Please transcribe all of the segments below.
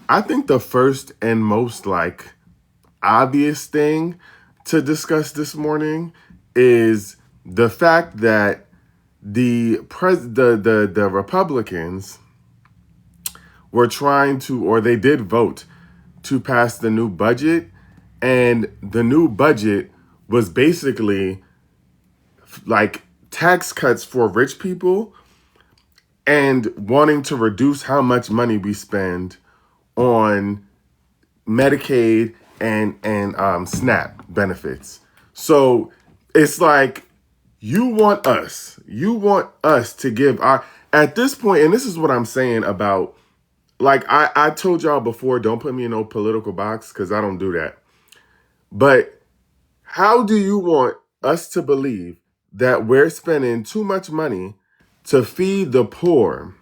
I think the first and most obvious thing to discuss this morning is the fact that the Republicans were trying to, or they did vote to pass the new budget, and the new budget was basically tax cuts for rich people and wanting to reduce how much money we spend on Medicaid and SNAP benefits. So it's like you want us to give our, at this point, and this is what I'm saying about, I told y'all before, don't put me in no political box because I don't do that. But how do you want us to believe that we're spending too much money to feed the poor,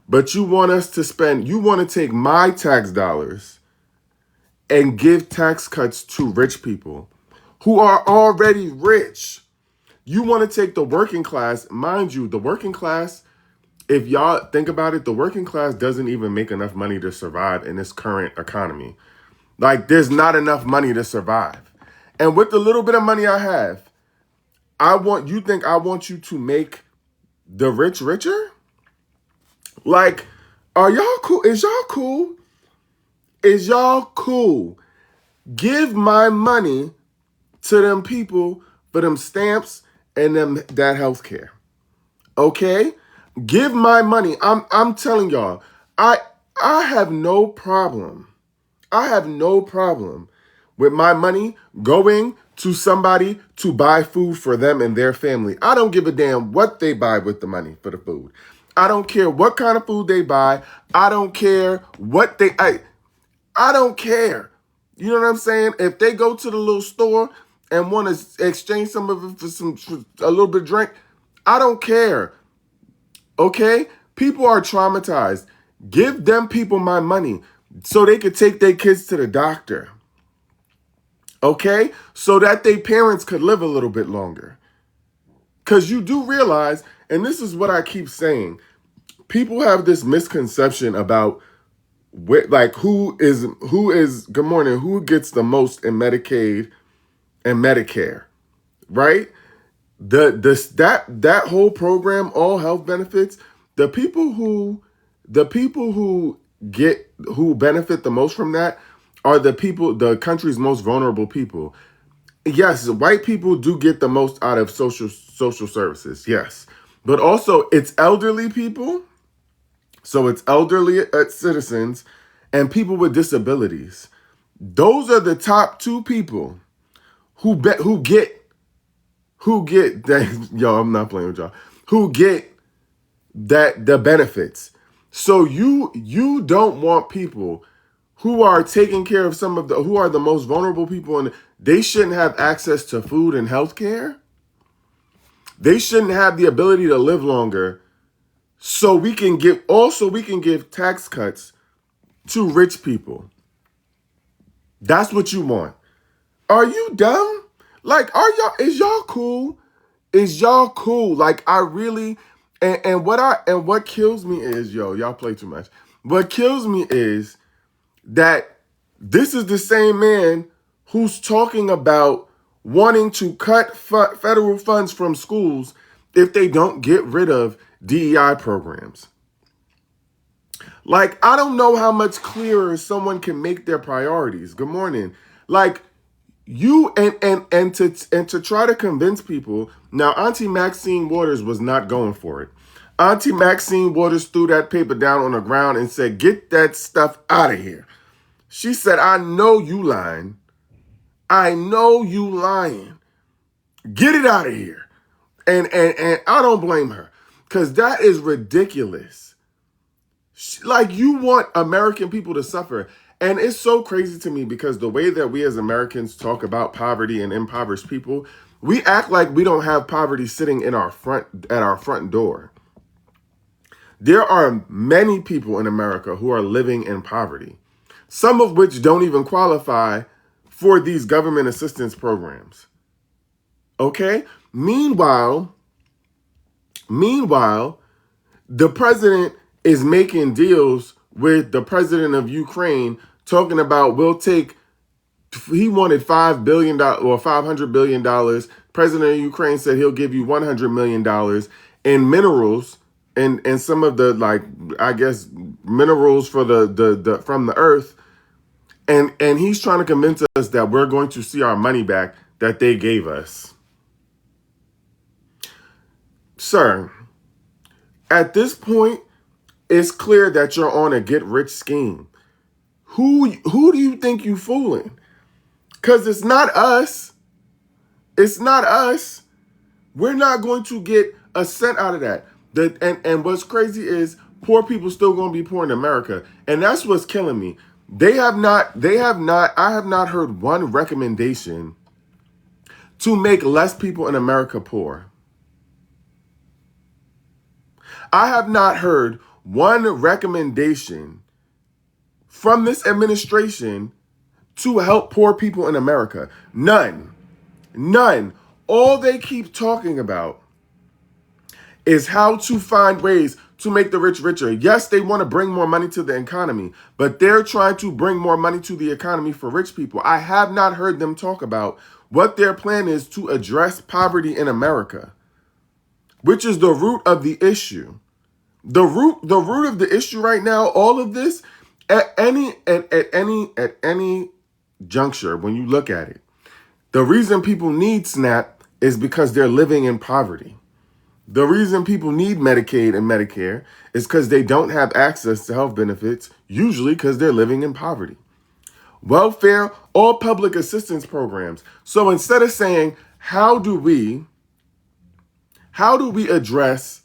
but you want us to spend, you want to take my tax dollars and give tax cuts to rich people who are already rich? You want to take the working class, mind you, the working class, if y'all think about it, the working class doesn't even make enough money to survive in this current economy. There's not enough money to survive. And with the little bit of money I have, I want you to make the rich richer? Are y'all cool? Is y'all cool? Is y'all cool? Give my money to them people for them stamps and them that health care. Okay? Give my money. I'm telling y'all, I have no problem. I have no problem with my money going to somebody to buy food for them and their family. I don't give a damn what they buy with the money for the food. I don't care what kind of food they buy. I don't care what I don't care. You know what I'm saying? If they go to the little store and want to exchange some of it for a little bit of drink, I don't care. Okay? People are traumatized. Give them people my money so they could take their kids to the doctor. Okay? So that their parents could live a little bit longer. Because you do realize, and this is what I keep saying, people have this misconception about who gets the most in Medicaid and Medicare, right? That whole program, all health benefits, the people who benefit the most from that are the country's most vulnerable people. Yes, white people do get the most out of social services, yes. But also it's elderly people. So it's elderly citizens and people with disabilities. Those are the top two people who get yo, I'm not playing with y'all. Who get the benefits. So you don't want people who are taking care of who are the most vulnerable people, and they shouldn't have access to food and health care. They shouldn't have the ability to live longer. So we can give tax cuts to rich people. That's what you want. Are you dumb? Is y'all cool? Is y'all cool? I really, and what kills me is, y'all play too much. What kills me is that this is the same man who's talking about wanting to cut federal funds from schools if they don't get rid of DEI programs. I don't know how much clearer someone can make their priorities. Good morning. You and to try to convince people. Now, Auntie Maxine Waters was not going for it. Auntie Maxine Waters threw that paper down on the ground and said, "Get that stuff out of here." She said, "I know you lying. I know you lying. Get it out of here." And I don't blame her, because that is ridiculous. You want American people to suffer. And it's so crazy to me because the way that we as Americans talk about poverty and impoverished people, we act like we don't have poverty sitting at our front door. There are many people in America who are living in poverty, some of which don't even qualify for these government assistance programs. Okay? Meanwhile, The president is making deals with the president of Ukraine, talking about he wanted $5 billion or $500 billion. President of Ukraine said he'll give you $100 million in minerals and some of the, like, I guess, minerals for the from the earth. And he's trying to convince us that we're going to see our money back that they gave us. Sir, at this point, it's clear that you're on a get-rich scheme. Who do you think you fooling? Because it's not us. It's not us. We're not going to get a cent out of that. And what's crazy is poor people still going to be poor in America. And that's what's killing me. I have not heard one recommendation to make less people in America poor. I have not heard one recommendation from this administration to help poor people in America. None. All they keep talking about is how to find ways to make the rich richer. Yes, they want to bring more money to the economy, but they're trying to bring more money to the economy for rich people. I have not heard them talk about what their plan is to address poverty in America, which is the root of the issue. The root of the issue right now, all of this, at any juncture, when you look at it, the reason people need SNAP is because they're living in poverty. The reason people need Medicaid and Medicare is because they don't have access to health benefits, usually because they're living in poverty. Welfare, all public assistance programs. So instead of saying, how do we address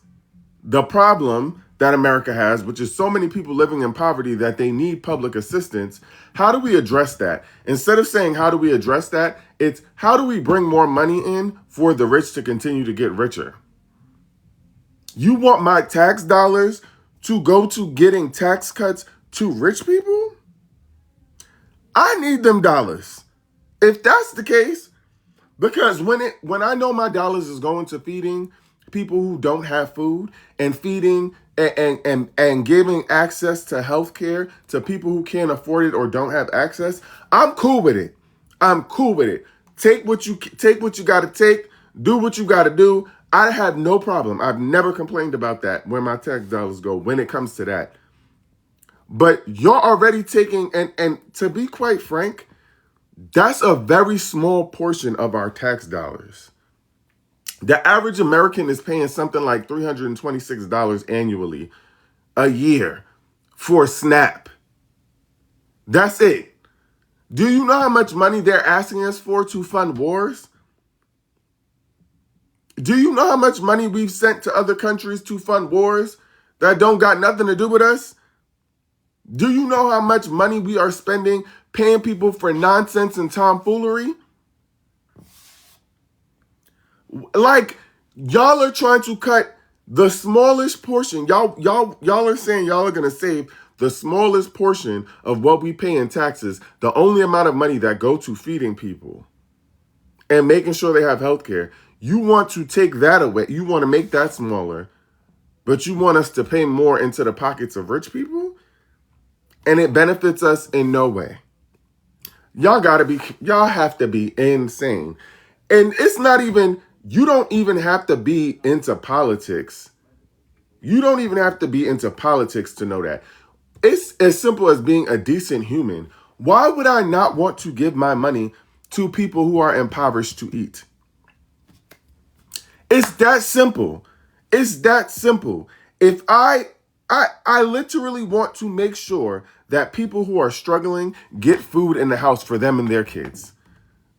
the problem that America has, which is so many people living in poverty that they need public assistance, how do we address that? Instead of saying, how do we address that? It's, how do we bring more money in for the rich to continue to get richer? You want my tax dollars to go to getting tax cuts to rich people? I need them dollars. If that's the case, because when I know my dollars is going to feeding people who don't have food and feeding and giving access to health care to people who can't afford it or don't have access, I'm cool with it. Take what you got to take, do what you got to do. I have no problem. I've never complained about that where my tax dollars go when it comes to that. But you're already taking, and to be quite frank, that's a very small portion of our tax dollars. The average American is paying something like $326 annually a year for SNAP. That's it. Do you know how much money they're asking us for to fund wars? Do you know how much money we've sent to other countries to fund wars that don't got nothing to do with us? Do you know how much money we are spending paying people for nonsense and tomfoolery? Like, y'all are trying to cut the smallest portion. Y'all are saying y'all are going to save the smallest portion of what we pay in taxes, the only amount of money that go to feeding people and making sure they have health care. You want to take that away. You want to make that smaller, but you want us to pay more into the pockets of rich people? And it benefits us in no way. Y'all have to be insane. And it's not even, you don't even have to be into politics. You don't even have to be into politics to know that. It's as simple as being a decent human. Why would I not want to give my money to people who are impoverished to eat? It's that simple. It's that simple. If I literally want to make sure that people who are struggling get food in the house for them and their kids.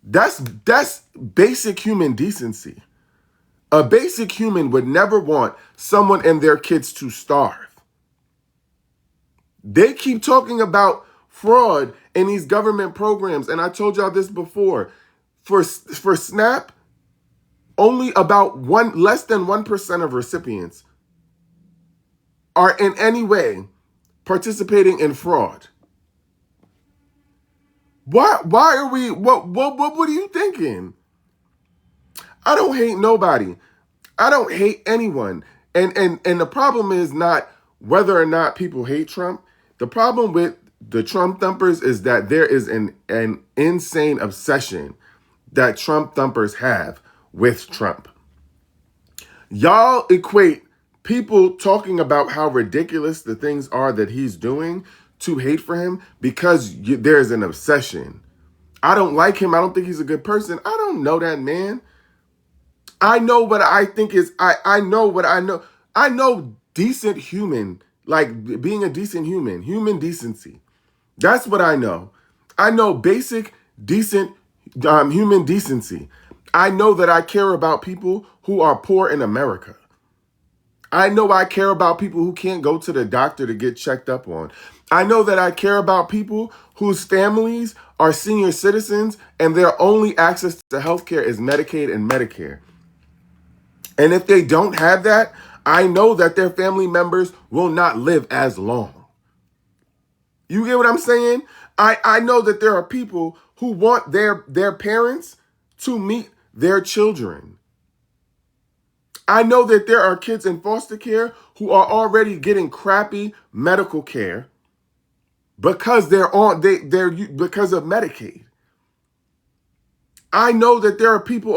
That's basic human decency. A basic human would never want someone and their kids to starve. They keep talking about fraud in these government programs. And I told y'all this before. For SNAP, only about less than 1% of recipients are in any way participating in fraud. Why are we, what are you thinking? I don't hate nobody. I don't hate anyone. And the problem is not whether or not people hate Trump. The problem with the Trump thumpers is that there is an insane obsession that Trump thumpers have with Trump. Y'all equate people talking about how ridiculous the things are that he's doing to hate for him because there's an obsession. I don't like him. I don't think he's a good person. I don't know that man. I know what I think is, I know what I know. I know decent human, like being a decent human decency. That's what I know. I know basic, decent human decency. I know that I care about people who are poor in America. I know I care about people who can't go to the doctor to get checked up on. I know that I care about people whose families are senior citizens and their only access to healthcare is Medicaid and Medicare. And if they don't have that, I know that their family members will not live as long. You get what I'm saying? I know that there are people who want their parents to meet their children. I know that there are kids in foster care who are already getting crappy medical care because they're because of Medicaid. I know that there are people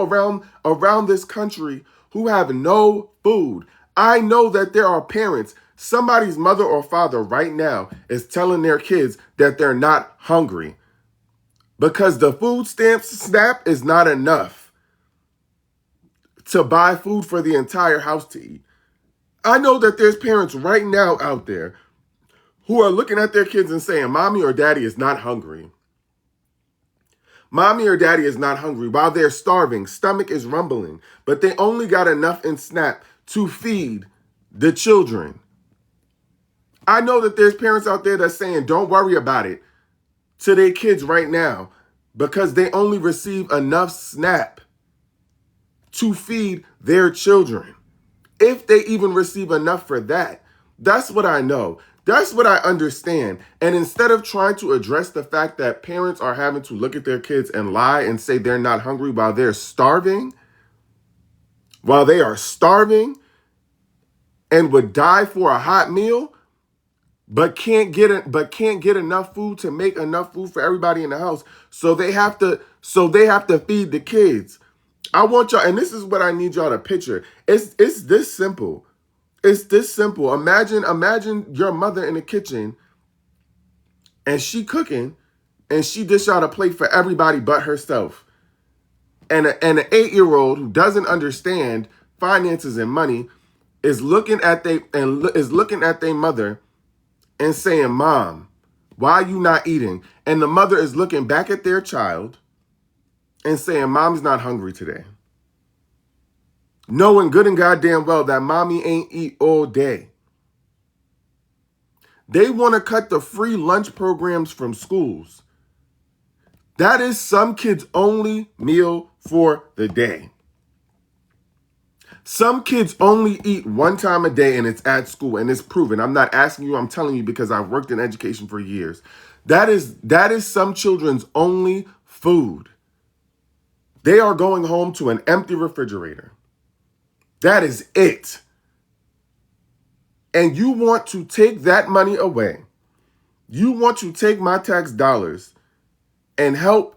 around this country who have no food. I know that there are parents, somebody's mother or father right now is telling their kids that they're not hungry because the food stamp SNAP is not enough to buy food for the entire house to eat. I know that there's parents right now out there who are looking at their kids and saying, mommy or daddy is not hungry. Mommy or daddy is not hungry while they're starving. Stomach is rumbling, but they only got enough in SNAP to feed the children. I know that there's parents out there that's saying, don't worry about it to their kids right now because they only receive enough SNAP to feed their children. If they even receive enough for that, that's what I know. That's what I understand. And instead of trying to address the fact that parents are having to look at their kids and lie and say they're not hungry while they are starving and would die for a hot meal, but can't get enough food to make enough food for everybody in the house. So they have to feed the kids. I want y'all, and this is what I need y'all to picture. It's this simple. It's this simple. Imagine your mother in the kitchen and she cooking and she dish out a plate for everybody but herself. And an 8-year-old who doesn't understand finances and money is looking at their mother and saying, "Mom, why are you not eating?" And the mother is looking back at their child and saying, "Mom's not hungry today." Knowing good and goddamn well that mommy ain't eat all day. They want to cut the free lunch programs from schools. That is some kids' only meal for the day. Some kids only eat one time a day and it's at school and it's proven. I'm not asking you, I'm telling you because I've worked in education for years. That is some children's only food. They are going home to an empty refrigerator. That is it. And you want to take that money away. You want to take my tax dollars and help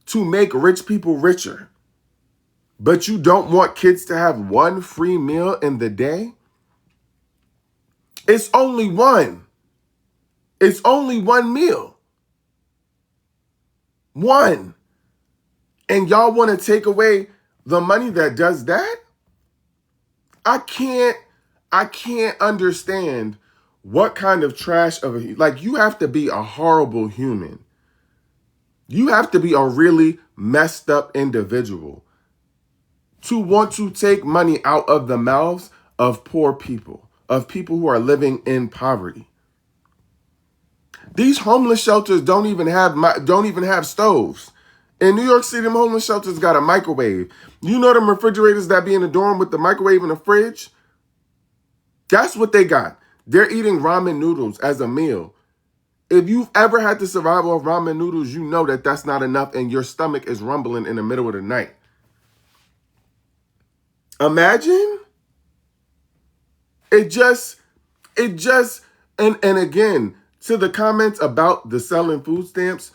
to make rich people richer. But you don't want kids to have one free meal in the day? It's only one. It's only one meal. One. And y'all want to take away the money that does that? I can't understand what kind of trash of you have to be a horrible human. You have to be a really messed up individual to want to take money out of the mouths of poor people, of people who are living in poverty. These homeless shelters don't even have stoves. In New York City, them homeless shelters got a microwave. You know them refrigerators that be in the dorm with the microwave and the fridge? That's what they got. They're eating ramen noodles as a meal. If you've ever had to survive off ramen noodles, you know that that's not enough and your stomach is rumbling in the middle of the night. Imagine It just, and again, to the comments about the selling food stamps,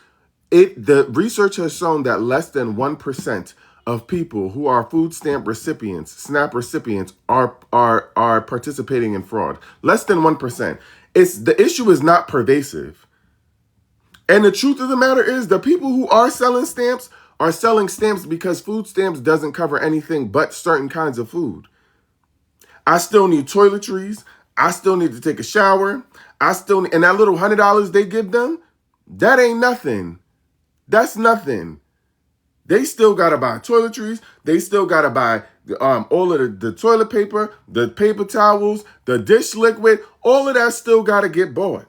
the research has shown that less than 1% of people who are food stamp recipients, SNAP recipients, are participating in fraud. Less than 1%. The issue is not pervasive. And the truth of the matter is, the people who are selling stamps because food stamps doesn't cover anything but certain kinds of food. I still need toiletries. I still need to take a shower. And that little $100 they give them, that ain't nothing. That's nothing. They still got to buy toiletries. They still got to buy all of the toilet paper, the paper towels, the dish liquid. All of that still got to get bought.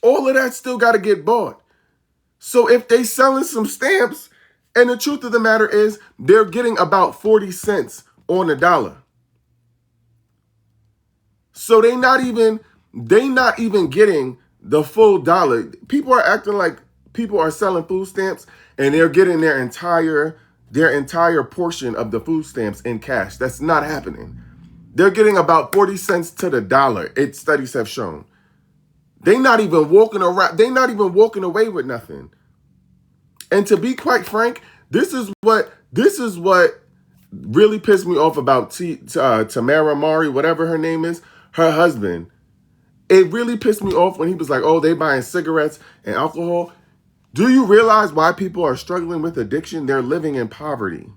All of that still got to get bought. So if they selling some stamps, and the truth of the matter is, they're getting about 40 cents on the dollar. So they not even getting the full dollar. People are acting like people are selling food stamps and they're getting their entire portion of the food stamps in cash. That's not happening. They're getting about 40 cents to the dollar. Studies have shown. They're not even walking around. They're not even walking away with nothing. And to be quite frank, this is what really pissed me off about Tamara Mari, whatever her name is, her husband. It really pissed me off when he was like, oh, they buying cigarettes and alcohol. Do you realize why people are struggling with addiction? They're living in poverty.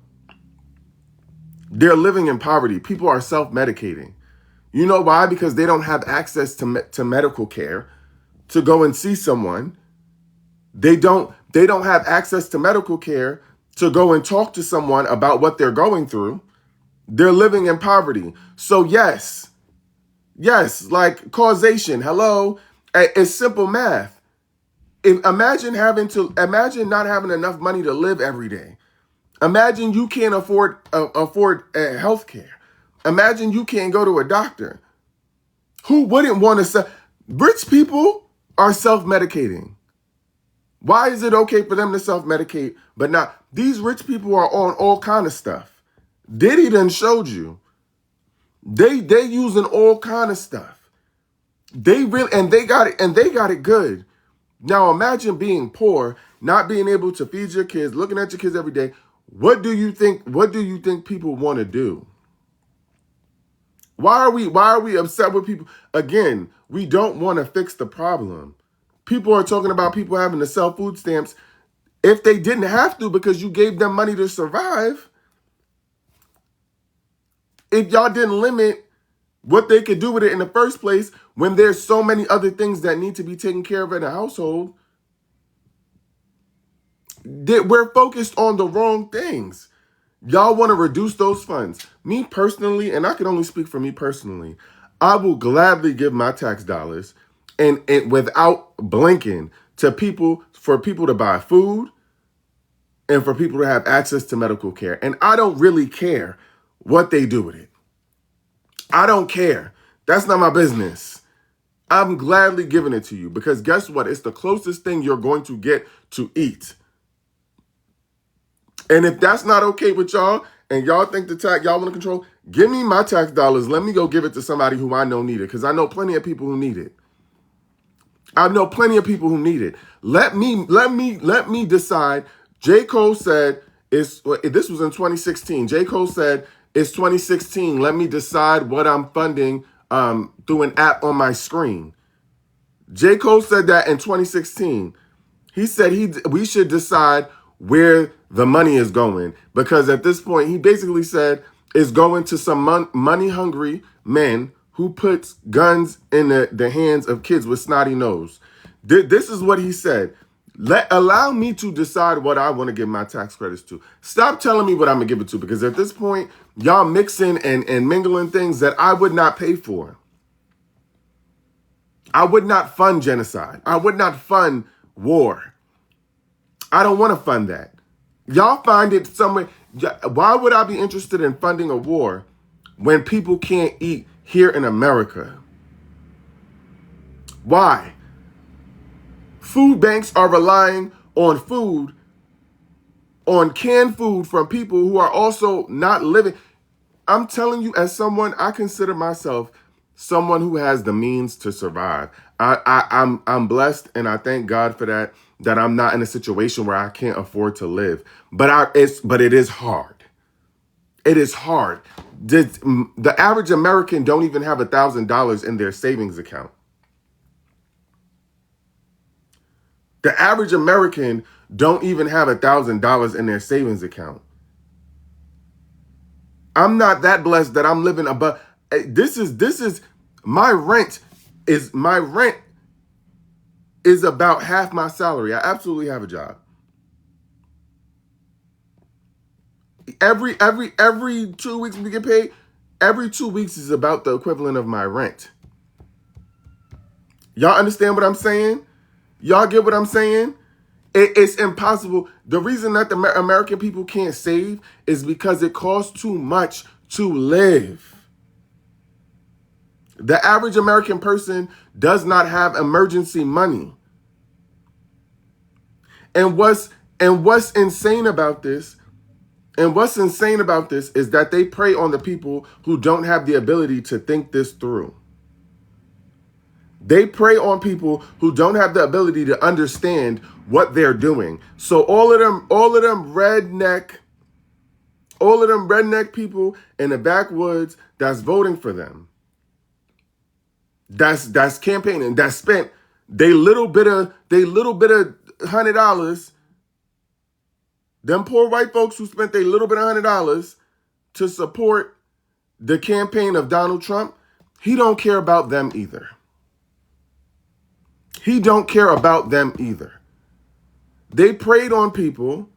They're living in poverty. People are self-medicating. You know why? Because they don't have access to medical care to go and see someone. They don't have access to medical care to go and talk to someone about what they're going through. They're living in poverty. So yes, like causation. Hello, it's simple math. Imagine not having enough money to live every day. Imagine you can't afford health care. Imagine you can't go to a doctor. Who wouldn't want to rich people are self-medicating. Why is it okay for them to self-medicate, but not? These rich people are on all kind of stuff. Diddy done showed you. They using all kind of stuff. They got it good. Now imagine being poor, not being able to feed your kids, looking at your kids every day. What do you think people want to do? Why are we upset with people? Again, we don't want to fix the problem. People are talking about people having to sell food stamps if they didn't have to because you gave them money to survive. If y'all didn't limit what they could do with it in the first place when there's so many other things that need to be taken care of in a household, we're focused on the wrong things. Y'all want to reduce those funds. Me personally, and I can only speak for me personally, I will gladly give my tax dollars and without blinking to people, for people to buy food and for people to have access to medical care. And I don't really care what they do with it. I don't care. That's not my business. I'm gladly giving it to you because guess what? It's the closest thing you're going to get to eat. And if that's not okay with y'all and y'all think y'all want to control, give me my tax dollars. Let me go give it to somebody who I know need it because I know plenty of people who need it. Let me decide. J. Cole said this was in 2016. J. Cole said it's 2016. Let me decide what I'm funding through an app on my screen. J. Cole said that in 2016. He said we should decide where the money is going because at this point, he basically said it's going to some money-hungry men who puts guns in the hands of kids with snotty nose. This is what he said. Allow me to decide what I want to give my tax credits to. Stop telling me what I'm going to give it to because at this point, y'all mixing and mingling things that I would not pay for. I would not fund genocide. I would not fund war. I don't want to fund that. Y'all find it somewhere. Why would I be interested in funding a war when people can't eat here in America? Why? Food banks are relying on canned food from people who are also not living. I'm telling you, as someone, I consider myself someone who has the means to survive. I'm blessed, and I thank God for that. That I'm not in a situation where I can't afford to live. But it is hard. It is hard. The average American don't even have $1,000 in their savings account. The average American don't even have $1,000 in their savings account. I'm not that blessed that I'm living above. This is my rent is about half my salary. I absolutely have a job. Every 2 weeks we get paid. Every 2 weeks is about the equivalent of my rent. Y'all understand what I'm saying? Y'all get what I'm saying? It's impossible. The reason that the American people can't save is because it costs too much to live. The average American person does not have emergency money. And what's insane about this, is that they prey on the people who don't have the ability to think this through. They prey on people who don't have the ability to understand what they're doing. So all of them redneck people in the backwoods that's voting for them, that's campaigning, that spent they little bit of $100. Them poor white folks who spent their little bit of $100 to support the campaign of Donald Trump, he don't care about them either. He don't care about them either. They preyed on people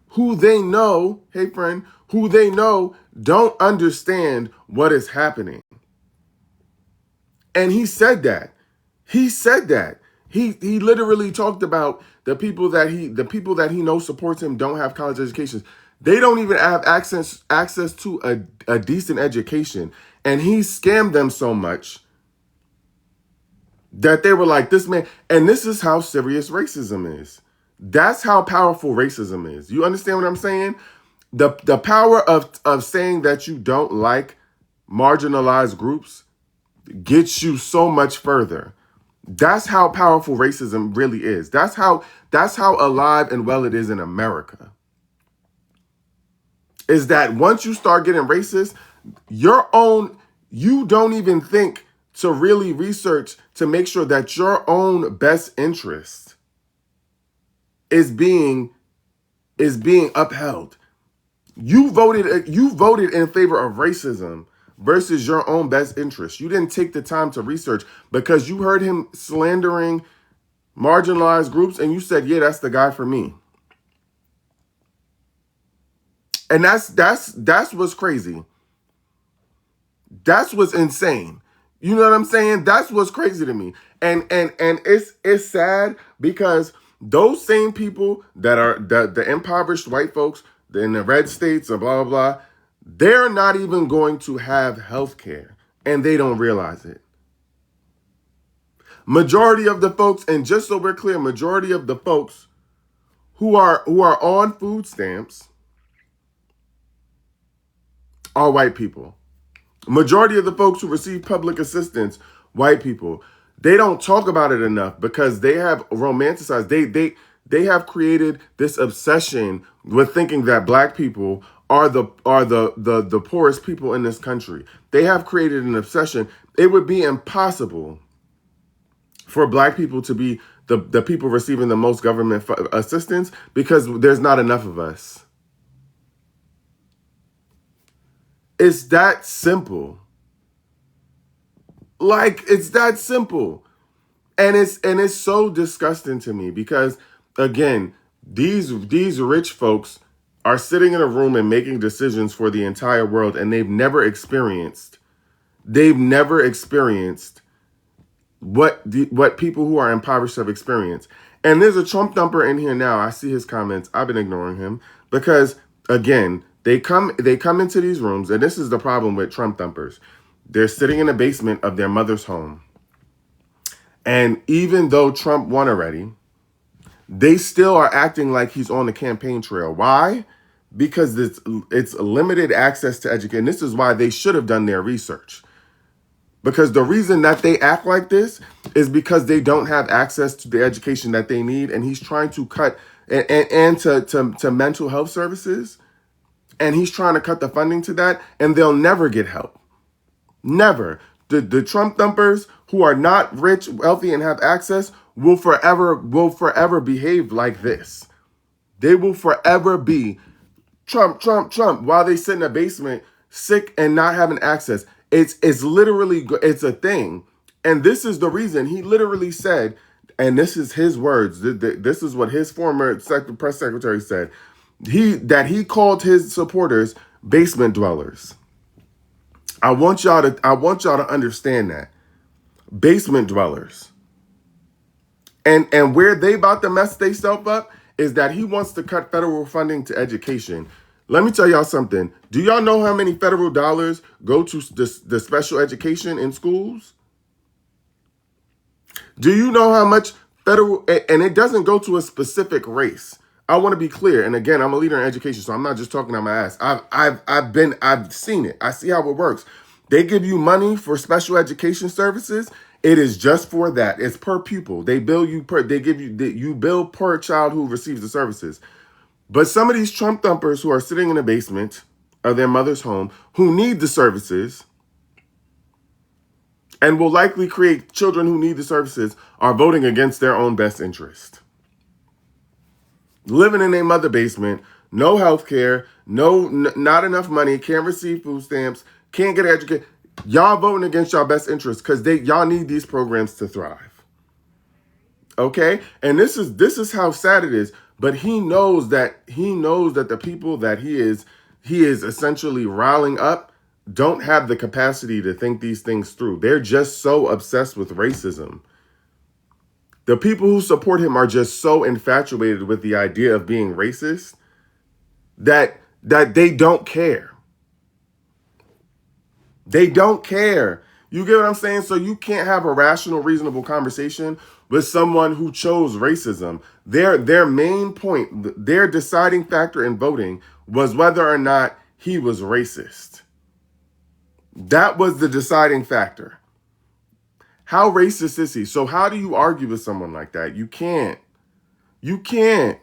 who they know, hey friend, who they know don't understand what is happening. And he said that. He literally talked about the people that he knows supports him don't have college educations. They don't even have access to a decent education. And he scammed them so much that they were like, this man, and this is how serious racism is. That's how powerful racism is. You understand what I'm saying? The power of saying that you don't like marginalized groups gets you so much further. That's how powerful racism really is. That's how alive and well it is in America. Is that once you start getting racist, you don't even think to really research to make sure that your own best interest is being upheld. You voted in favor of racism versus your own best interest. You didn't take the time to research because you heard him slandering marginalized groups and you said, yeah, that's the guy for me. And that's what's crazy. That's what's insane. You know what I'm saying? That's what's crazy to me. And it's sad because those same people that are the impoverished white folks in the red states and blah, blah, blah, they're not even going to have health care, and they don't realize it. Majority of the folks, and just so we're clear, majority of the folks who are on food stamps are white people. Majority of the folks who receive public assistance, white people. They don't talk about it enough because they have romanticized. They have created this obsession with thinking that black people are the poorest people in this country. They have created an obsession. It would be impossible for black people to be the people receiving the most government assistance because there's not enough of us. It's that simple. Like, it's that simple. And it's so disgusting to me because, again, these rich folks are sitting in a room and making decisions for the entire world, and they've never experienced what people who are impoverished have experienced. And there's a Trump thumper in here now. I see his comments. I've been ignoring him because, again, they come into these rooms, and this is the problem with Trump thumpers. They're sitting in the basement of their mother's home. And even though Trump won already, they still are acting like he's on the campaign trail. Why? because it's limited access to education. This is why they should have done their research. Because the reason that they act like this is because they don't have access to the education that they need, and he's trying to cut and to mental health services, and he's trying to cut the funding to that, and they'll never get help. Never. The Trump thumpers who are not rich, wealthy, and have access will forever behave like this. They will forever be Trump, Trump, Trump, while they sit in a basement, sick and not having access. It's literally, it's a thing. And this is the reason he literally said, and this is his words, this is what his former press secretary said, that he called his supporters basement dwellers. I want y'all to understand that. Basement dwellers. And where they about to mess themselves up is that he wants to cut federal funding to education. Let me tell y'all something. Do y'all know how many federal dollars go to the special education in schools? Do you know how much federal, and it doesn't go to a specific race. I want to be clear. And again, I'm a leader in education, so I'm not just talking out my ass. I've seen it. I see how it works. They give you money for special education services. It is just for that. It's per pupil. They bill you you bill per child who receives the services. But some of these Trump thumpers who are sitting in the basement of their mother's home, who need the services and will likely create children who need the services, are voting against their own best interest. Living in a mother basement, no health care, not enough money, can't receive food stamps, can't get educated. Y'all voting against y'all best interest because y'all need these programs to thrive. Okay? And this is how sad it is. But he knows that the people that he is essentially riling up don't have the capacity to think these things through. They're just so obsessed with racism. The people who support him are just so infatuated with the idea of being racist that they don't care. They don't care. You get what I'm saying? So you can't have a rational, reasonable conversation with someone who chose racism. Their main point, their deciding factor in voting was whether or not he was racist. That was the deciding factor. How racist is he? So how do you argue with someone like that? You can't. You can't.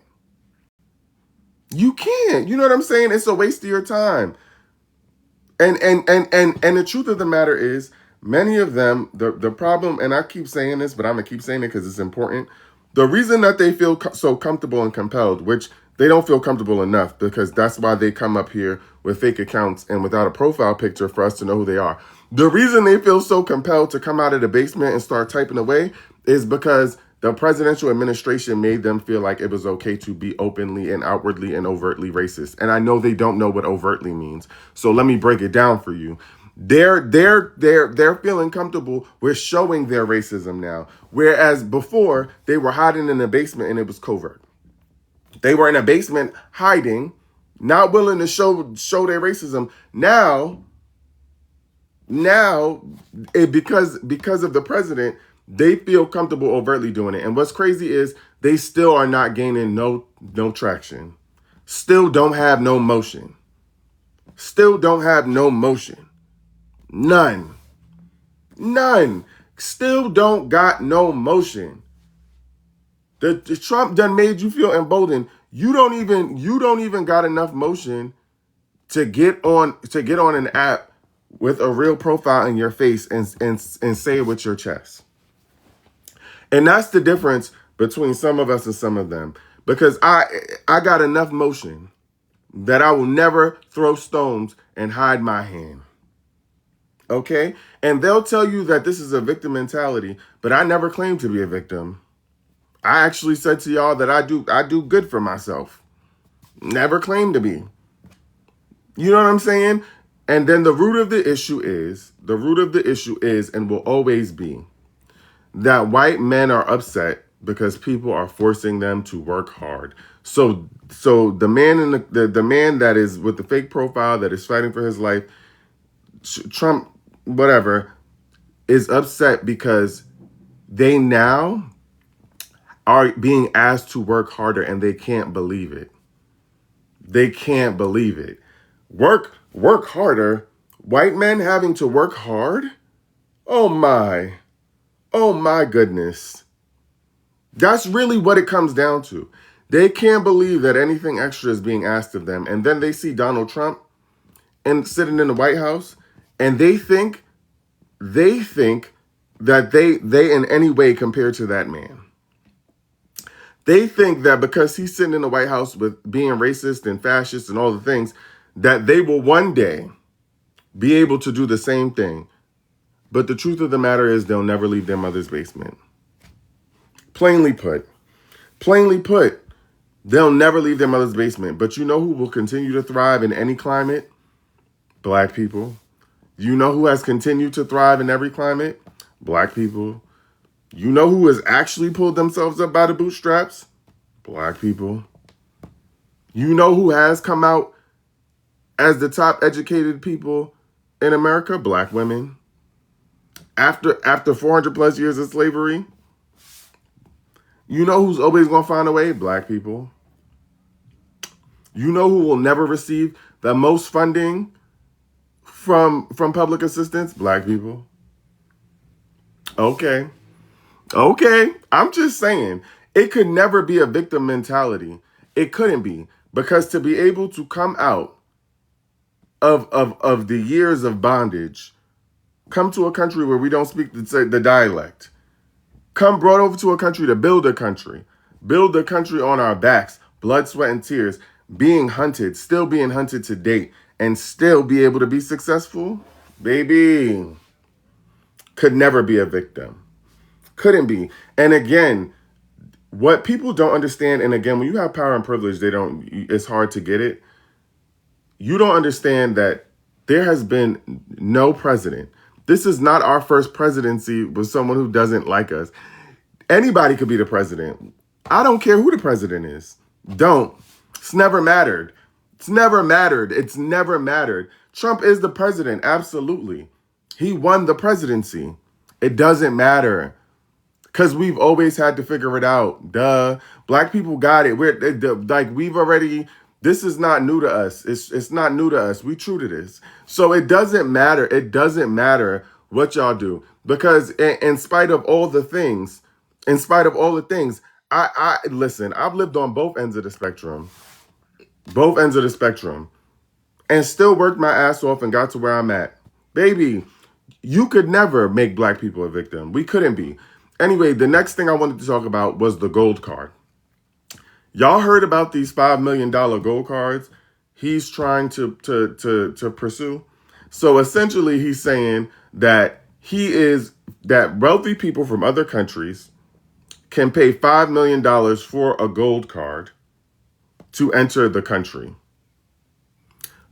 You can't. You know what I'm saying? It's a waste of your time. And the truth of the matter is, many of them, the problem, and I keep saying this, but I'm going to keep saying it because it's important. The reason that they feel so comfortable and compelled, which they don't feel comfortable enough, because that's why they come up here with fake accounts and without a profile picture for us to know who they are. The reason they feel so compelled to come out of the basement and start typing away is because the presidential administration made them feel like it was okay to be openly and outwardly and overtly racist. And I know they don't know what overtly means. So let me break it down for you. They're feeling comfortable with showing their racism now. Whereas before, they were hiding in the basement and it was covert. They were in a basement hiding, not willing to show their racism. Now, because of the president, they feel comfortable overtly doing it. And what's crazy is they still are not gaining no traction. Still don't have no motion. Still don't have no motion. None. Still don't got no motion. The Trump done made you feel emboldened. You don't even got enough motion to get on an app with a real profile in your face and say it with your chest. And that's the difference between some of us and some of them. Because I got enough motion that I will never throw stones and hide my hand. Okay? And they'll tell you that this is a victim mentality, but I never claimed to be a victim. I actually said to y'all that I do good for myself. Never claimed to be. You know what I'm saying? And then the root of the issue is and will always be that white men are upset because people are forcing them to work hard. So the man in the man that is with the fake profile that is fighting for his life, Trump, whatever, is upset because they now are being asked to work harder and they can't believe it. They can't believe it. Work harder. White men having to work hard? Oh my. Oh my goodness. That's really what it comes down to. They can't believe that anything extra is being asked of them. And then they see Donald Trump and sitting in the White House, and they think that they in any way compare to that man. They think that because he's sitting in the White House with being racist and fascist and all the things, that they will one day be able to do the same thing. But the truth of the matter is they'll never leave their mother's basement. Plainly put, they'll never leave their mother's basement. But you know who will continue to thrive in any climate? Black people. You know who has continued to thrive in every climate? Black people. You know who has actually pulled themselves up by the bootstraps? Black people. You know who has come out as the top educated people in America? Black women. After 400 plus years of slavery, you know who's always going to find a way? Black people. You know who will never receive the most funding from public assistance? Black people. Okay. I'm just saying, it could never be a victim mentality. It couldn't be. Because to be able to come out of the years of bondage, come to a country where we don't speak the dialect, come brought over to a country to build a country on our backs, blood, sweat, and tears, being hunted, still being hunted to date, and still be able to be successful, baby, could never be a victim. Couldn't be. And again, what people don't understand, and again, when you have power and privilege, it's hard to get it. You don't understand that there has been no president. This is not our first presidency with someone who doesn't like us. Anybody could be the president. I don't care who the president is. It's never mattered. It's never mattered. Trump is the president. Absolutely. He won the presidency. It doesn't matter. Because we've always had to figure it out. Duh. Black people got it. This is not new to us. It's not new to us. We true to this. So it doesn't matter. It doesn't matter what y'all do. Because in spite of all the things, I listen, I've lived on both ends of the spectrum. And still worked my ass off and got to where I'm at. Baby, you could never make black people a victim. We couldn't be. Anyway, the next thing I wanted to talk about was the gold card. Y'all heard about these $5 million gold cards he's trying to pursue? So essentially he's saying that that wealthy people from other countries can pay $5 million for a gold card to enter the country.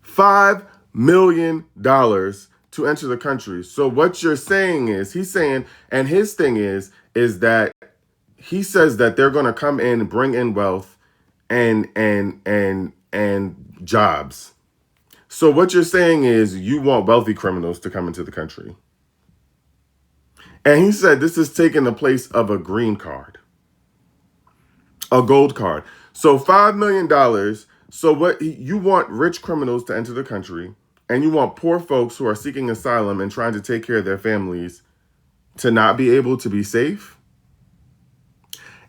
$5 million to enter the country. So what you're saying is, he's saying, and his thing is that he says that they're going to come in and bring in wealth and jobs. So what you're saying is you want wealthy criminals to come into the country. And he said this is taking the place of a green card, a gold card. So $5 million. So what you want rich criminals to enter the country, and you want poor folks who are seeking asylum and trying to take care of their families to not be able to be safe.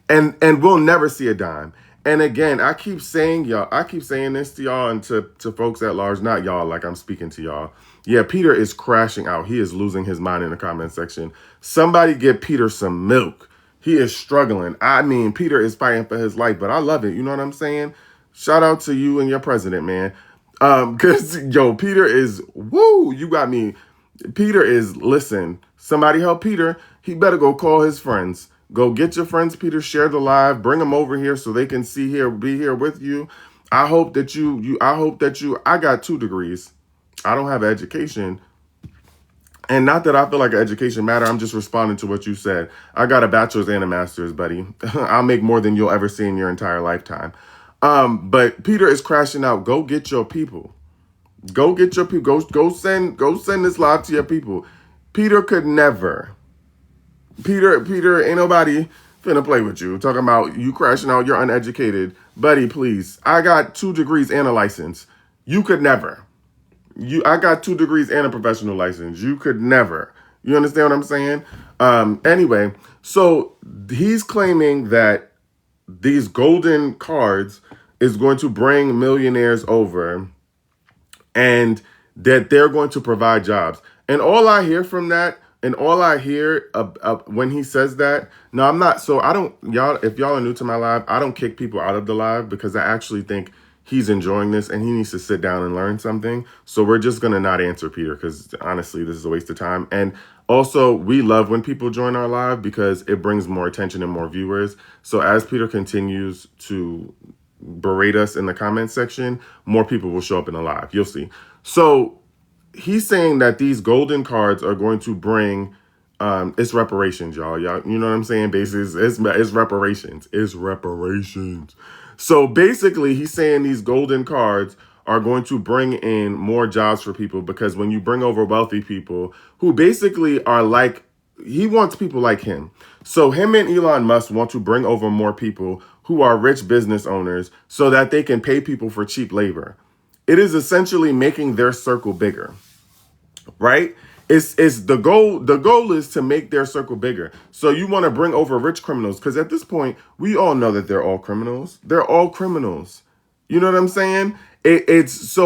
And we'll never see a dime. And again, I keep saying this to y'all and to folks at large, not y'all, like I'm speaking to y'all. Yeah, Peter is crashing out. He is losing his mind in the comment section. Somebody get Peter some milk. He is struggling. I mean, Peter is fighting for his life, but I love it. You know what I'm saying? Shout out to you and your president, man. Because, Peter is, you got me. Peter is, listen, somebody help Peter. He better go call his friends. Go get your friends, Peter, share the live, bring them over here so they can be here with you. I hope that I got 2 degrees. I don't have an education. And not that I feel like an education matter. I'm just responding to what you said. I got a bachelor's and a master's, buddy. I'll make more than you'll ever see in your entire lifetime. But Peter is crashing out. Go get your people. Go get your people. Go send this live to your people. Peter could never. Peter, ain't nobody Finna play with you. Talking about you crashing out, you're uneducated. Buddy, please. I got 2 degrees and a license. You could never. I got 2 degrees and a professional license. You could never. You understand what I'm saying? Anyway, so he's claiming that these golden cards is going to bring millionaires over and that they're going to provide jobs. And all I hear from that, and all I hear when he says that, no, I'm not. So I don't, y'all, if y'all are new to my live, I don't kick people out of the live because I actually think he's enjoying this and he needs to sit down and learn something. So we're just going to not answer Peter because honestly, this is a waste of time. And also, we love when people join our live because it brings more attention and more viewers. So as Peter continues to berate us in the comment section, more people will show up in the live. You'll see. So he's saying that these golden cards are going to bring it's reparations, y'all. You know what I'm saying? Basically, it's reparations. It's reparations. So basically, he's saying these golden cards are going to bring in more jobs for people because when you bring over wealthy people who basically are like, he wants people like him. So him and Elon Musk want to bring over more people who are rich business owners so that they can pay people for cheap labor. It is essentially making their circle bigger, right? It's the goal. The goal is to make their circle bigger. So you want to bring over rich criminals because at this point, we all know that they're all criminals. They're all criminals. You know what I'm saying? It's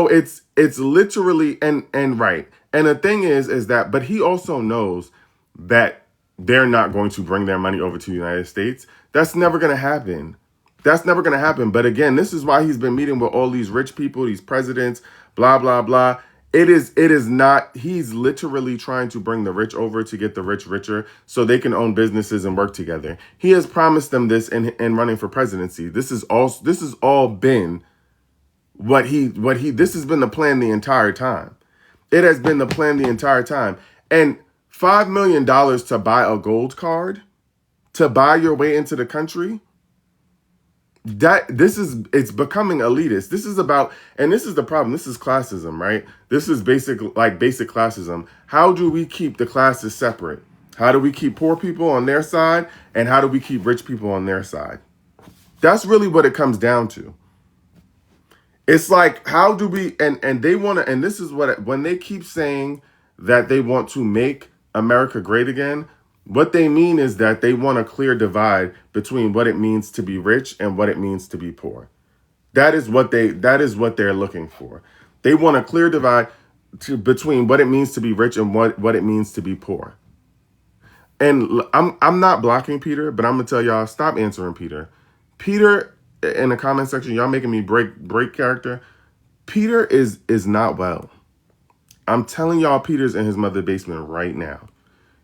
literally and right. And the thing is that, but he also knows that they're not going to bring their money over to the United States. That's never going to happen. That's never going to happen. But again, this is why he's been meeting with all these rich people, these presidents, blah, blah, blah. It is not, he's literally trying to bring the rich over to get the rich richer so they can own businesses and work together. He has promised them this in running for presidency. This has all been this has been the plan the entire time. It has been the plan the entire time. And $5 million to buy a gold card, to buy your way into the country, it's becoming elitist. This is about, and this is the problem. This is classism, right? This is basic classism. How do we keep the classes separate? How do we keep poor people on their side? And how do we keep rich people on their side? That's really what it comes down to. It's like, how do we, and they want to, and this is what, when they keep saying that they want to make America great again, what they mean is that they want a clear divide between what it means to be rich and what it means to be poor. That is what they're looking for. They want a clear divide between what it means to be rich and what it means to be poor. And I'm not blocking Peter, but I'm gonna tell y'all, stop answering Peter. Peter, in the comment section, y'all making me break character. Peter is not well. I'm telling y'all, Peter's in his mother's basement right now.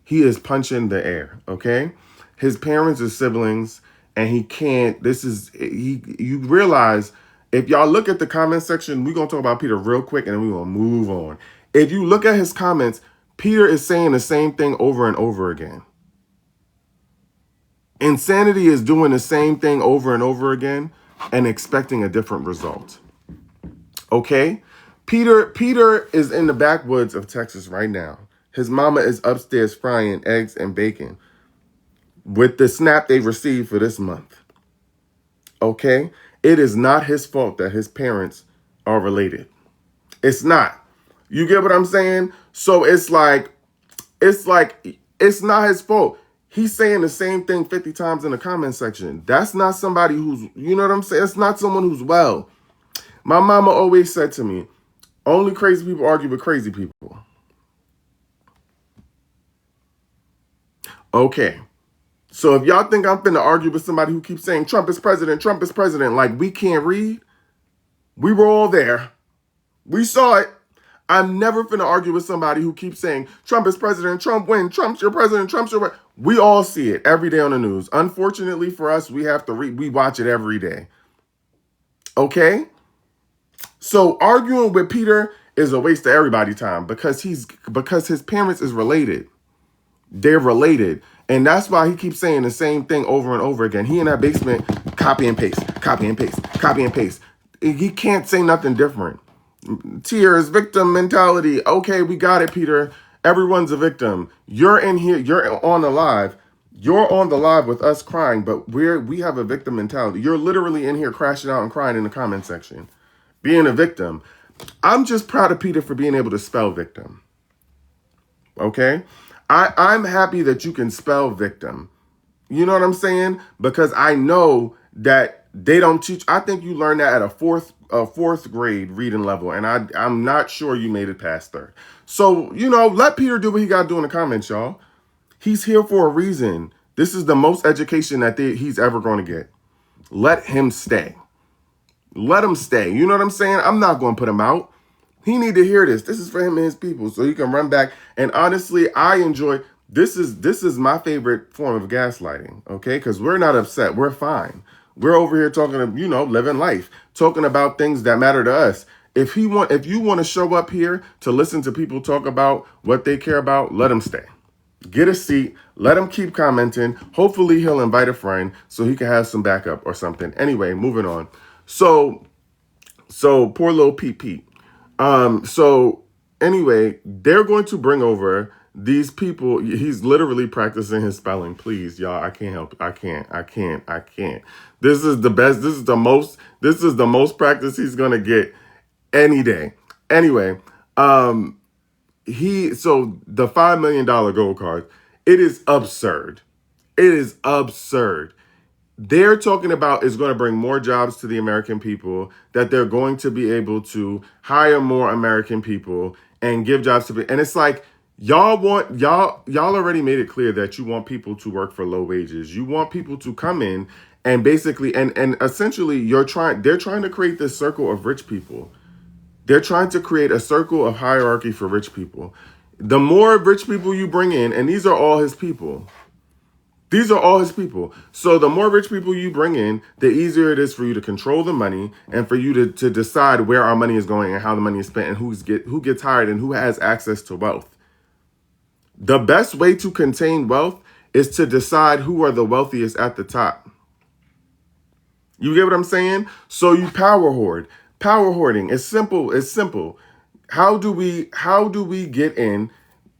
He is punching the air, okay? His parents are siblings, and he can't, you realize, if y'all look at the comment section, we're going to talk about Peter real quick, and then we're going to move on. If you look at his comments, Peter is saying the same thing over and over again. Insanity is doing the same thing over and over again and expecting a different result, okay? Peter is in the backwoods of Texas right now. His mama is upstairs frying eggs and bacon with the SNAP they received for this month. Okay? It is not his fault that his parents are related. It's not. You get what I'm saying? So it's like, it's not his fault. He's saying the same thing 50 times in the comment section. That's not somebody who's, you know what I'm saying? It's not someone who's well. My mama always said to me, only crazy people argue with crazy people. Okay, so if y'all think I'm finna argue with somebody who keeps saying Trump is president, like we can't read, we were all there. We saw it. I'm never finna argue with somebody who keeps saying Trump is president, Trump win, Trump's your president, Trump's your... We all see it every day on the news. Unfortunately for us, we have to we watch it every day. Okay? So arguing with Peter is a waste of everybody's time because his parents is related. They're related. And that's why he keeps saying the same thing over and over again. He in that basement, copy and paste, copy and paste, copy and paste. He can't say nothing different. Tears, victim mentality. Okay, we got it, Peter. Everyone's a victim. You're in here. You're on the live. You're on the live with us crying, but we have a victim mentality. You're literally in here crashing out and crying in the comment section, being a victim. I'm just proud of Peter for being able to spell victim. Okay? I'm happy that you can spell victim. You know what I'm saying? Because I know that they don't teach. I think you learned that at a fourth grade reading level, and I'm not sure you made it past third. So, let Peter do what he got to do in the comments, y'all. He's here for a reason. This is the most education that he's ever going to get. Let him stay. Let him stay. You know what I'm saying? I'm not going to put him out. He need to hear this. This is for him and his people, so he can run back. And honestly, I enjoy. This is my favorite form of gaslighting. Okay, because we're not upset. We're fine. We're over here talking, living life, talking about things that matter to us. If you want to show up here to listen to people talk about what they care about, let him stay. Get a seat. Let him keep commenting. Hopefully, he'll invite a friend so he can have some backup or something. Anyway, moving on. So poor little Pete. So anyway, they're going to bring over these people. He's literally practicing his spelling. Please, y'all, I can't help. I can't. This is the best. This is the most practice he's going to get any day. Anyway, so the $5 million gold card, it is absurd. It is absurd. They're talking about is going to bring more jobs to the American people, that they're going to be able to hire more American people and give jobs to people. And it's like, y'all already made it clear that you want people to work for low wages. You want people to come in and basically, and essentially they're trying to create this circle of rich people. They're trying to create a circle of hierarchy for rich people. The more rich people you bring in, and these are all his people. These are all his people. So the more rich people you bring in, the easier it is for you to control the money and for you to decide where our money is going and how the money is spent and who gets hired and who has access to wealth. The best way to contain wealth is to decide who are the wealthiest at the top. You get what I'm saying? So you power hoard. Power hoarding is simple. It's simple. How do we get in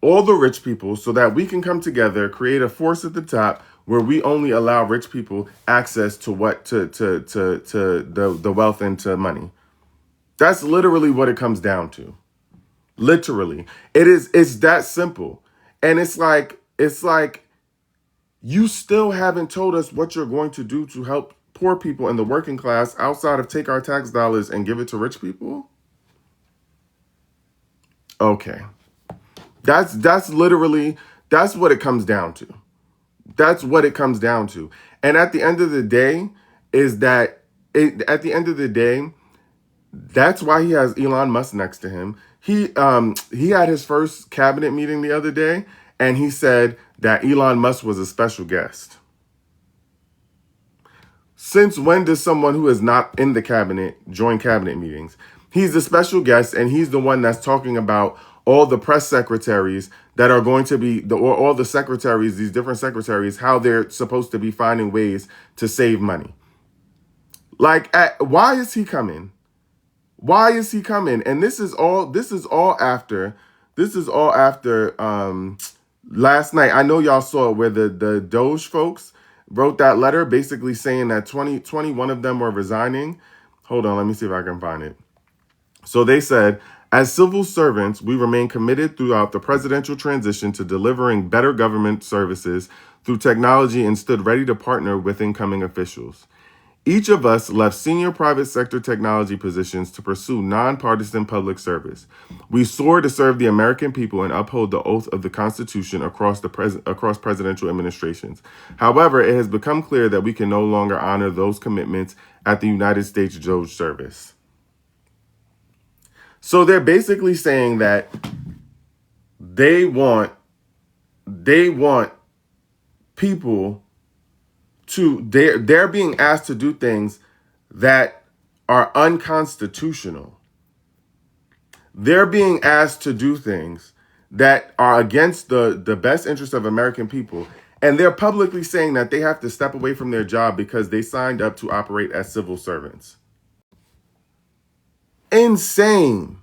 all the rich people so that we can come together, create a force at the top where we only allow rich people access to the wealth and to money? That's literally what it comes down to. Literally. It's that simple. And it's like you still haven't told us what you're going to do to help poor people in the working class outside of take our tax dollars and give it to rich people. Okay. That's what it comes down to. That's what it comes down to. And at the end of the day, that's why he has Elon Musk next to him. He had his first cabinet meeting the other day, and he said that Elon Musk was a special guest. Since when does someone who is not in the cabinet join cabinet meetings? He's a special guest, and he's the one that's talking about all the press secretaries that are going to be, all the secretaries, these different secretaries, how they're supposed to be finding ways to save money. Why is he coming? Why is he coming? And this is all after last night. I know y'all saw it where the DOGE folks wrote that letter basically saying that 21 of them were resigning. Hold on, let me see if I can find it. So they said, as civil servants, we remain committed throughout the presidential transition to delivering better government services through technology and stood ready to partner with incoming officials. Each of us left senior private sector technology positions to pursue nonpartisan public service. We swore to serve the American people and uphold the oath of the Constitution across presidential administrations. However, it has become clear that we can no longer honor those commitments at the United States DOGE service. So they're basically saying that they want people to, they're being asked to do things that are unconstitutional. They're being asked to do things that are against the best interest of American people. And they're publicly saying that they have to step away from their job because they signed up to operate as civil servants. Insane.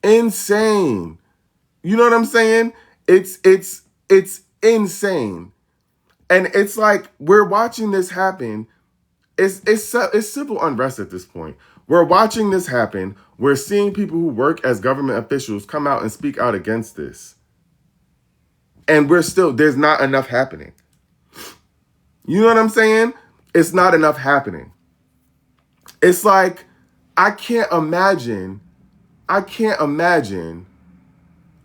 You know what I'm saying? It's insane. And it's like we're watching this happen. It's civil unrest at this point. We're watching this happen. We're seeing people who work as government officials come out and speak out against this. And there's not enough happening. You know what I'm saying? It's not enough happening. It's like, I can't imagine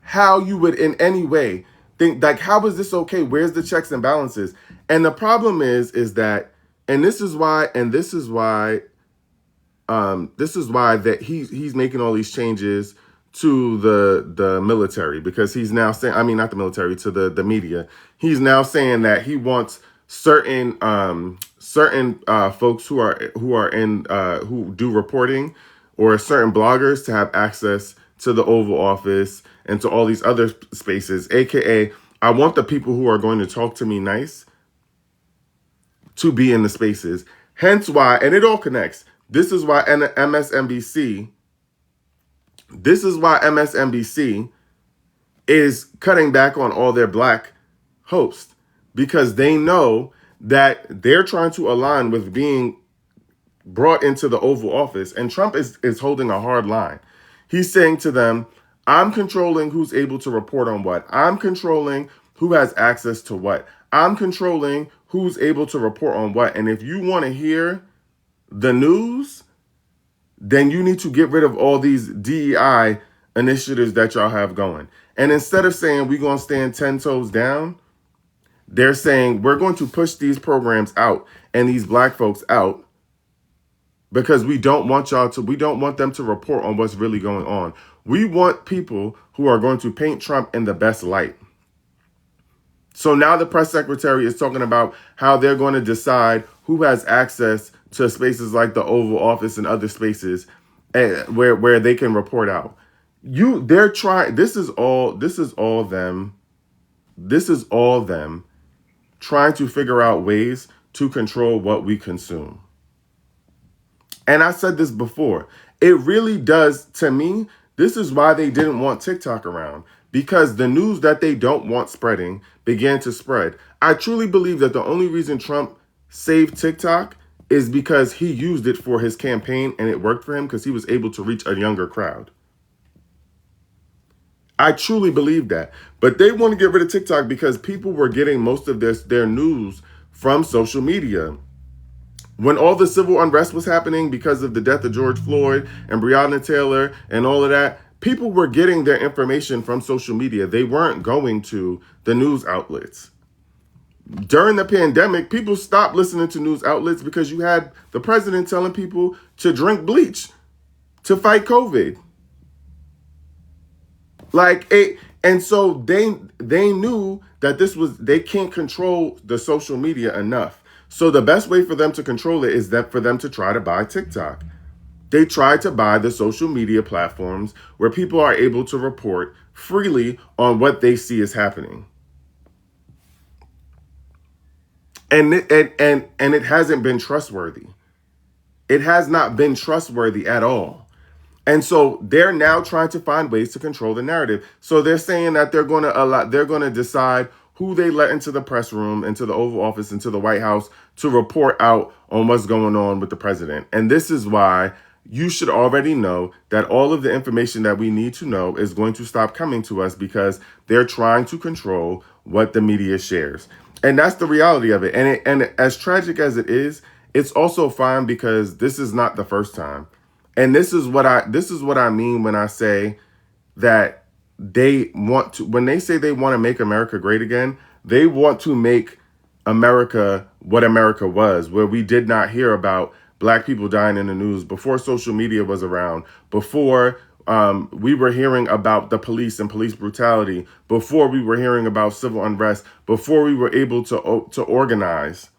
how you would in any way think, like, how is this okay? Where's the checks and balances? And the problem is that, this is why that he's making all these changes to the military, because he's now saying, I mean, not the military, to the media. He's now saying that he wants certain folks who do reporting, or certain bloggers, to have access to the Oval Office and to all these other spaces, aka I want the people who are going to talk to me nice to be in the spaces. Hence why, and it all connects. This is why MSNBC is cutting back on all their black hosts, because they know that they're trying to align with being brought into the Oval Office. And Trump is holding a hard line. He's saying to them, I'm controlling who's able to report on what. I'm controlling who has access to what. I'm controlling who's able to report on what. And if you want to hear the news, then you need to get rid of all these DEI initiatives that y'all have going. And instead of saying we're going to stand 10 toes down, they're saying we're going to push these programs out and these black folks out, because we don't want them to report on what's really going on. We want people who are going to paint Trump in the best light. So now the press secretary is talking about how they're going to decide who has access to spaces like the Oval Office and other spaces where they can report out. This is all them trying to figure out ways to control what we consume. And I said this before, it really does, to me, this is why they didn't want TikTok around, because the news that they don't want spreading began to spread. I truly believe that the only reason Trump saved TikTok is because he used it for his campaign and it worked for him, because he was able to reach a younger crowd. I truly believe that. But they want to get rid of TikTok because people were getting most of their news from social media. When all the civil unrest was happening because of the death of George Floyd and Breonna Taylor and all of that, people were getting their information from social media. They weren't going to the news outlets. During the pandemic, people stopped listening to news outlets because you had the president telling people to drink bleach to fight COVID. And so they knew that they can't control the social media enough. So the best way for them to control it is that for them to try to buy TikTok. They try to buy the social media platforms where people are able to report freely on what they see is happening. And it hasn't been trustworthy. It has not been trustworthy at all. And so they're now trying to find ways to control the narrative. So they're saying that they're going to decide who they let into the press room, into the Oval Office, into the White House to report out on what's going on with the president. And this is why you should already know that all of the information that we need to know is going to stop coming to us, because they're trying to control what the media shares. And that's the reality of it. And as tragic as it is, it's also fine, because this is not the first time. And this is what I mean when I say that when they say they want to make America great again, they want to make America what America was, where we did not hear about black people dying in the news before social media was around, before we were hearing about the police and police brutality, before we were hearing about civil unrest, before we were able to organize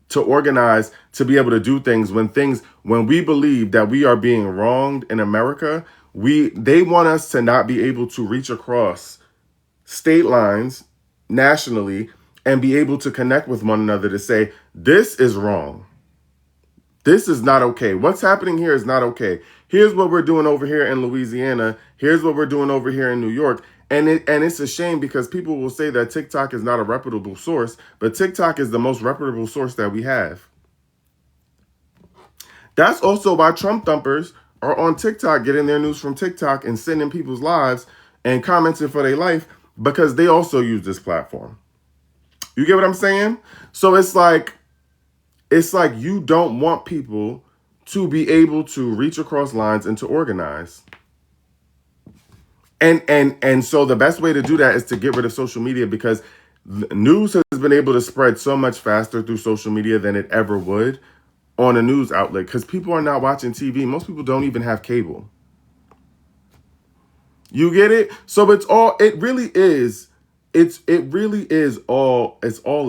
to be able to do things when we believe that we are being wronged in America. They want us to not be able to reach across state lines nationally and be able to connect with one another to say, this is wrong. This is not okay. What's happening here is not okay. Here's what we're doing over here in Louisiana. Here's what we're doing over here in New York. And it's a shame because people will say that TikTok is not a reputable source, but TikTok is the most reputable source that we have. That's also why Trump thumpers are on TikTok getting their news from TikTok and sending people's lives and commenting for their life because they also use this platform. You get what I'm saying? So it's like you don't want people to be able to reach across lines and to organize. And so the best way to do that is to get rid of social media, because news has been able to spread so much faster through social media than it ever would on a news outlet, because people are not watching TV. Most people don't even have cable. You get it? So it's all a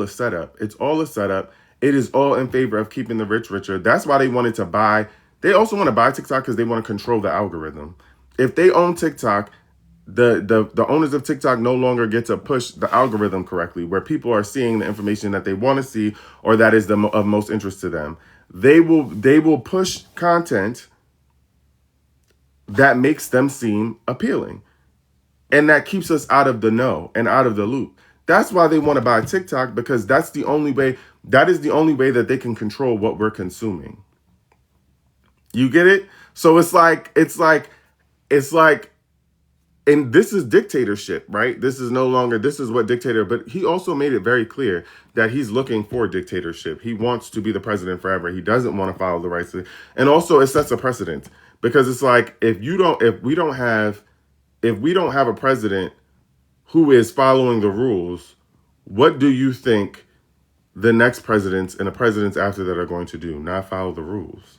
setup. It's all a setup. It is all in favor of keeping the rich richer. That's why they wanted to buy. They also want to buy TikTok because they want to control the algorithm. If they own TikTok, the owners of TikTok no longer get to push the algorithm correctly, where people are seeing the information that they want to see or that is of most interest to them. They will push content that makes them seem appealing. And that keeps us out of the know and out of the loop. That's why they want to buy TikTok, because that is the only way that they can control what we're consuming. You get it? So it's like, and this is dictatorship, right? This is what dictator, but he also made it very clear that he's looking for dictatorship. He wants to be the president forever. He doesn't want to follow the rights. And also it sets a precedent, because it's like, if we don't have a president who is following the rules, what do you think the next presidents and the presidents after that are going to do? Not follow the rules.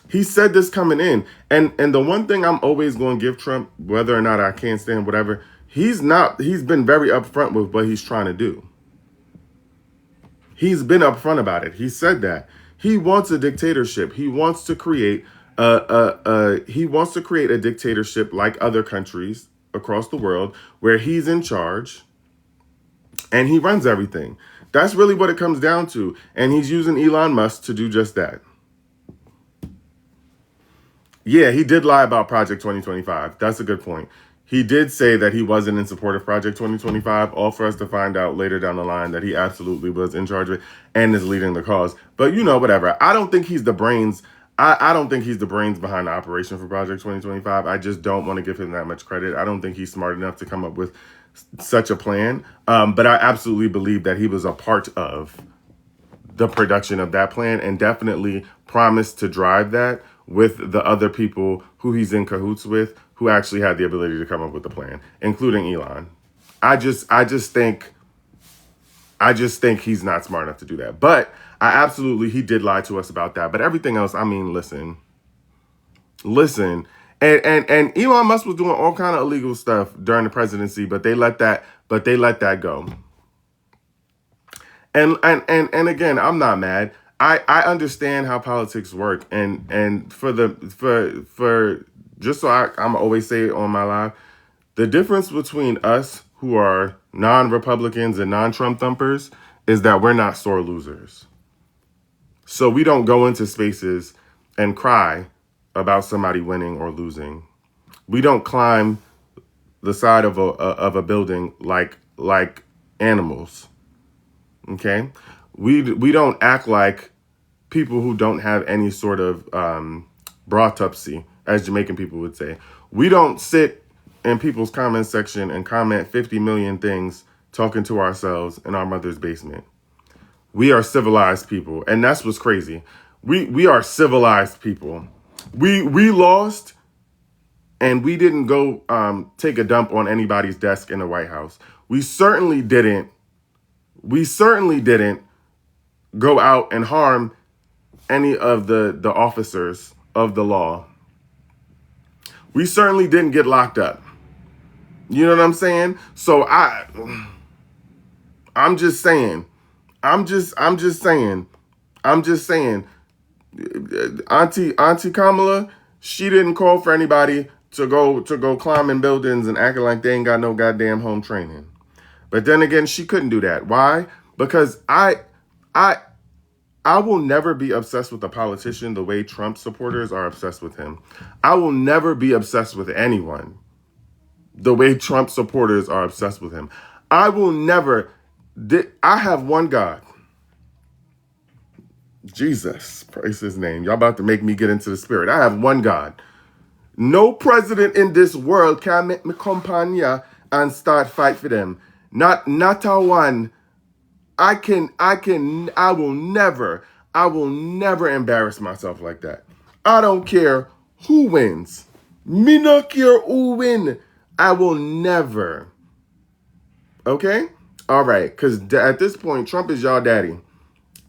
He said this coming in. And the one thing I'm always going to give Trump, whether or not I can't stand whatever, he's been very upfront with what he's trying to do. He's been upfront about it. He said that he wants a dictatorship. He wants to create a dictatorship like other countries across the world, where he's in charge and he runs everything. That's really what it comes down to. And he's using Elon Musk to do just that. Yeah, he did lie about Project 2025. That's a good point. He did say that he wasn't in support of Project 2025, all for us to find out later down the line that he absolutely was in charge of it and is leading the cause. But, whatever. I don't think he's the brains. I don't think he's the brains behind the operation for Project 2025. I just don't want to give him that much credit. I don't think he's smart enough to come up with such a plan. But I absolutely believe that he was a part of the production of that plan and definitely promised to drive that with the other people who he's in cahoots with, who actually had the ability to come up with the plan, including Elon. I just think he's not smart enough to do that. But he did lie to us about that. But everything else, listen. And Elon Musk was doing all kind of illegal stuff during the presidency, but they let that go. And again, I'm not mad. I understand how politics work, and for just so I'm always say it on my live, the difference between us who are non-Republicans and non-Trump thumpers is that we're not sore losers. So we don't go into spaces and cry about somebody winning or losing. We don't climb the side of a building like animals. Okay? We don't act like people who don't have any sort of brawtupsy, as Jamaican people would say. We don't sit in people's comment section and comment 50 million things talking to ourselves in our mother's basement. We are civilized people, and that's what's crazy. We are civilized people. We lost, and we didn't go take a dump on anybody's desk in the White House. We certainly didn't go out and harm any of the officers of the law. We certainly didn't get locked up. You know what I'm saying? So I'm just saying. Auntie Kamala, she didn't call for anybody to go climbing buildings and acting like they ain't got no goddamn home training. But then again, she couldn't do that. Why? Because I will never be obsessed with a politician the way Trump supporters are obsessed with him. I will never be obsessed with anyone the way Trump supporters are obsessed with him. I will never. I have one God. Jesus, praise his name. Y'all about to make me get into the spirit. I have one God. No president in this world can make me compania and start fight for them. Not a one. I will never embarrass myself like that. I don't care who wins. Me not care who win. I will never. Okay? All right. Because at this point, Trump is y'all daddy.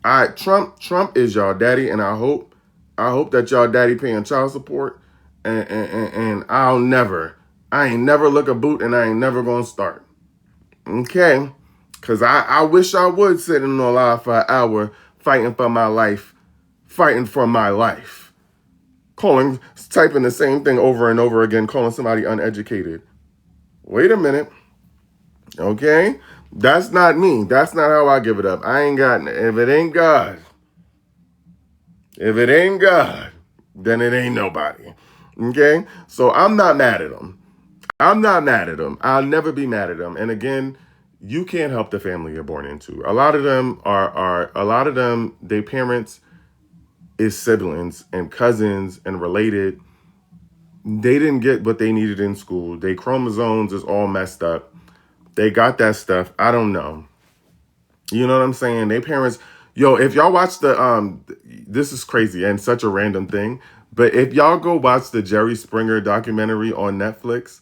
All right, Trump is y'all daddy, and I hope that y'all daddy paying child support, and I ain't never look a boot, and I ain't never gonna start. Okay, because I wish I would sit in no line for an hour fighting for my life, typing the same thing over and over again, calling somebody uneducated. Wait a minute. Okay? That's not me. That's not how I give it up. I ain't got, if it ain't God, then it ain't nobody. Okay? So I'm not mad at them. I'll never be mad at them. And again, you can't help the family you're born into. A lot of them, their parents is siblings and cousins and related. They didn't get what they needed in school. Their chromosomes is all messed up. They got that stuff. I don't know. You know what I'm saying? They parents, if y'all watch this is crazy and such a random thing, but if y'all go watch the Jerry Springer documentary on Netflix,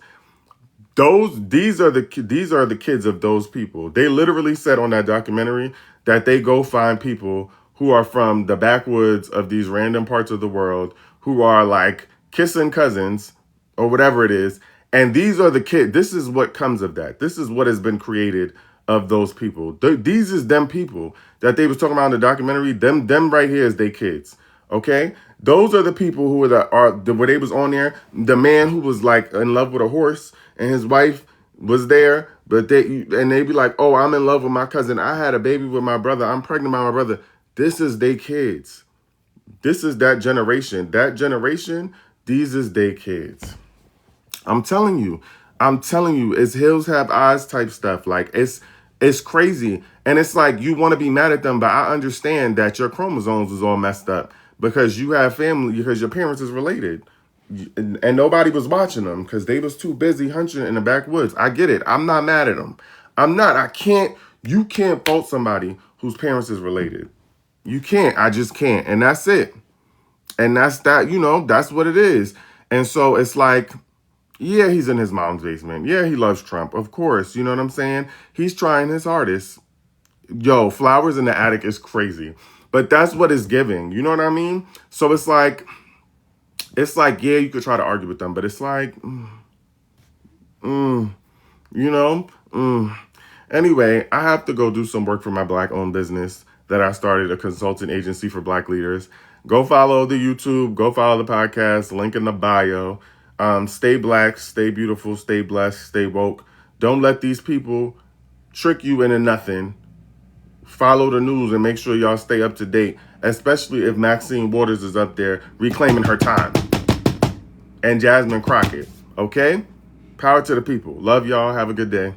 these are the kids of those people. They literally said on that documentary that they go find people who are from the backwoods of these random parts of the world who are like kissing cousins or whatever it is. And these are the kids. This is what comes of that. This is what has been created of those people. These is them people that they was talking about in the documentary. Them right here is they kids. Okay? Those are the people who where they was on there. The man who was like in love with a horse and his wife was there, but they be like, oh, I'm in love with my cousin. I had a baby with my brother. I'm pregnant by my brother. This is they kids. This is that generation. That generation, these is they kids. I'm telling you, it's hills have eyes type stuff. Like it's crazy. And it's like, you want to be mad at them, but I understand that your chromosomes is all messed up because you have family, because your parents is related. And nobody was watching them because they was too busy hunching in the backwoods. I get it. I'm not mad at them. You can't fault somebody whose parents is related. You can't. I just can't. And that's it. And that's that, that's what it is. And so it's like, yeah, he's in his mom's basement. Yeah, he loves Trump. Of course. You know what I'm saying? He's trying his hardest. Flowers in the attic is crazy. But that's what it's giving. You know what I mean? So it's like, yeah, you could try to argue with them, but it's like, Anyway, I have to go do some work for my Black-owned business that I started, a consulting agency for Black leaders. Go follow the YouTube. Go follow the podcast. Link in the bio. Stay Black, stay beautiful, stay blessed, stay woke. Don't let these people trick you into nothing. Follow the news and make sure y'all stay up to date, especially if Maxine Waters is up there reclaiming her time. And Jasmine Crockett, okay? Power to the people. Love y'all. Have a good day.